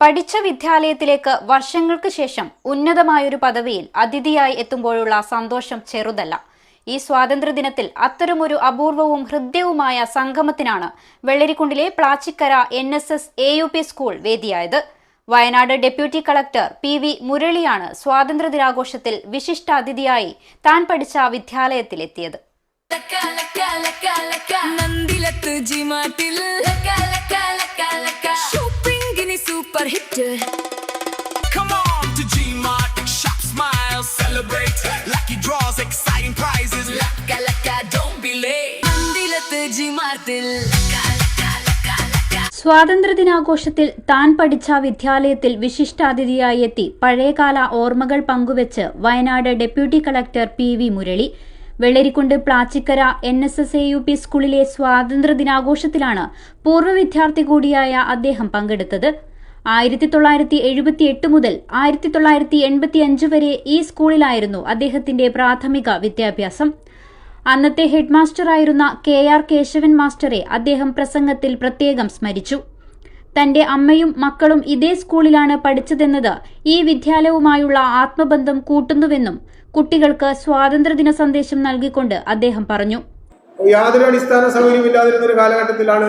പഠിച്ച വിദ്യാലയത്തിലേക്ക് വർഷങ്ങൾക്ക് ശേഷം ഉന്നതമായൊരു പദവിയിൽ അതിഥിയായി എത്തുമ്പോഴുള്ള സന്തോഷം ചെറുതല്ല. ഈ സ്വാതന്ത്ര്യദിനത്തിൽ അത്തരമൊരു അപൂർവവും ഹൃദ്യവുമായ സംഗമത്തിനാണ് വെള്ളരിക്കുണ്ടിലെ പ്ലാച്ചിക്കര NSS AUP സ്കൂൾ വേദിയായത്. വയനാട് ഡെപ്യൂട്ടി കളക്ടർ PV മുരളിയാണ് സ്വാതന്ത്ര്യദിനാഘോഷത്തിൽ വിശിഷ്ടാതിഥിയായി താൻ പഠിച്ച വിദ്യാലയത്തിലെത്തിയത്. Super hit. Come on to G-Mart, shop, smile, celebrate. Lucky draws, exciting prizes. Laka laka, don't be late. Nandilathu G-Mart. സ്വാതന്ത്ര്യദിനാഘോഷത്തിൽ താൻ പഠിച്ച വിദ്യാലയത്തിൽ വിശിഷ്ടാതിഥിയായി എത്തി പഴയകാല ഓർമ്മകൾ പങ്കുവച്ച് Wayanad deputy collector PV Murali. Vellarikkundu Plachikkara NSS AUP സ്കൂളിലെ സ്വാതന്ത്ര്യദിനാഘോഷത്തിലാണ് പൂർവ്വ വിദ്യാർത്ഥി കൂടിയായ അദ്ദേഹം പങ്കെടുത്തത്. 1978 മുതൽ 1985 വരെ ഈ സ്കൂളിലായിരുന്നു അദ്ദേഹത്തിന്റെ പ്രാഥമിക വിദ്യാഭ്യാസം. അന്നത്തെ ഹെഡ്മാസ്റ്ററായിരുന്ന KR കേശവൻ മാസ്റ്ററെ അദ്ദേഹം പ്രസംഗത്തിൽ പ്രത്യേകം സ്മരിച്ചു. തന്റെ അമ്മയും മക്കളും ഇതേ സ്കൂളിലാണ് പഠിച്ചതെന്നത് ഈ വിദ്യാലയവുമായുള്ള ആത്മബന്ധം കൂട്ടുന്നുവെന്നും കുട്ടികൾക്ക് സ്വാതന്ത്ര്യദിന സന്ദേശം നൽകിക്കൊണ്ട് അദ്ദേഹം പറഞ്ഞു. യാതൊരു അടിസ്ഥാന സൗകര്യമില്ലാതിരുന്ന ഒരു കാലഘട്ടത്തിലാണ്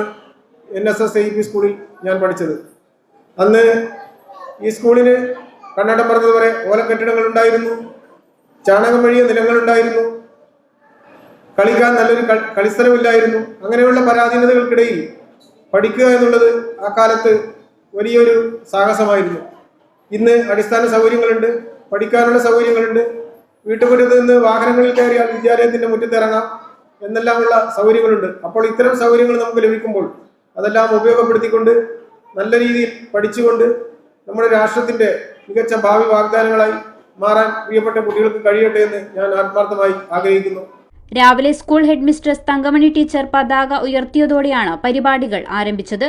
NSS AUP സ്കൂളിൽ ഞാൻ പഠിച്ചത്. അന്ന് ഈ സ്കൂളിന് കണ്ണടം പറഞ്ഞതുപോലെ ഓലക്കെട്ടിടങ്ങൾ ഉണ്ടായിരുന്നു, ചാണകം വഴിയ നിലങ്ങളുണ്ടായിരുന്നു, കളിക്കാൻ നല്ലൊരു കളിസ്ഥലമില്ലായിരുന്നു. അങ്ങനെയുള്ള പരാധീനതകൾക്കിടയിൽ പഠിക്കുക എന്നുള്ളത് ആ കാലത്ത് വലിയൊരു സാഹസമായിരുന്നു. ഇന്ന് അടിസ്ഥാന സൗകര്യങ്ങളുണ്ട്, പഠിക്കാനുള്ള സൗകര്യങ്ങളുണ്ട്, വീട്ടുമുറ്റത്ത് നിന്ന് വാഹനങ്ങളിൽ കയറിയാൽ വിദ്യാലയത്തിന്റെ മുറ്റത്തിറങ്ങാം എന്നെല്ലാമുള്ള സൗകര്യങ്ങളുണ്ട്. അപ്പോൾ ഇത്തരം സൗകര്യങ്ങൾ നമുക്ക് ലഭിക്കുമ്പോൾ അതെല്ലാം ഉപയോഗപ്പെടുത്തിക്കൊണ്ട് നല്ല രീതിയിൽ പഠിച്ചുകൊണ്ട് നമ്മുടെ രാഷ്ട്രത്തിന്റെ മികച്ച ഭാവി വാഗ്ദാനങ്ങളായി മാറാൻ പ്രിയപ്പെട്ട കുട്ടികൾക്ക് കഴിയട്ടെ എന്ന് ഞാൻ ആത്മാർത്ഥമായി ആഗ്രഹിക്കുന്നു. രാവിലെ സ്കൂൾ ഹെഡ്മിസ്ട്രസ് തങ്കമണി ടീച്ചർ പതാക ഉയർത്തിയതോടെയാണ് പരിപാടികൾ ആരംഭിച്ചത്.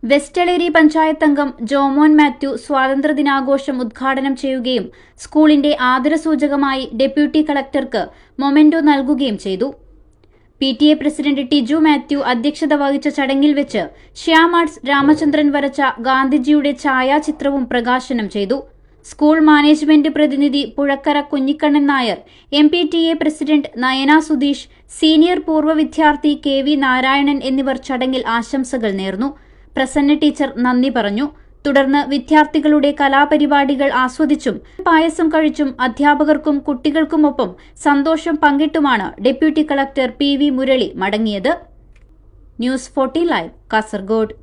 വെസ്റ്റളേരി പഞ്ചായത്ത് അംഗം ജോമോൻ മാത്യു സ്വാതന്ത്ര്യദിനാഘോഷം ഉദ്ഘാടനം ചെയ്യുകയും സ്കൂളിന്റെ ആദരസൂചകമായി ഡെപ്യൂട്ടി കളക്ടർക്ക് മൊമെന്റോ നൽകുകയും ചെയ്തു. PTA പ്രസിഡന്റ് ടിജു മാത്യു അധ്യക്ഷത വഹിച്ച ചടങ്ങിൽ വെച്ച് ശ്യാം ആർട്സ് രാമചന്ദ്രൻ വരച്ച ഗാന്ധിജിയുടെ ഛായാചിത്രവും പ്രകാശനം ചെയ്തു. സ്കൂൾ മാനേജ്മെന്റ് പ്രതിനിധി Puzhakkara Kunhikannan Nair, MPTA president Nayana Sudheesh, senior പൂർവ്വ വിദ്യാർത്ഥി KV നാരായണൻ എന്നിവർ ചടങ്ങിൽ ആശംസകൾ നേർന്നു. പ്രസന്ന ടീച്ചർ നന്ദി പറഞ്ഞു. തുടർന്ന് വിദ്യാർത്ഥികളുടെ കലാപരിപാടികൾ ആസ്വദിച്ചും പായസം കഴിച്ചും അധ്യാപകർക്കും കുട്ടികൾക്കുമൊപ്പം സന്തോഷം പങ്കിട്ടുമാണ് ഡെപ്യൂട്ടി കളക്ടർ PV മുരളി മടങ്ങിയത്. News 40 live, Kasaragod.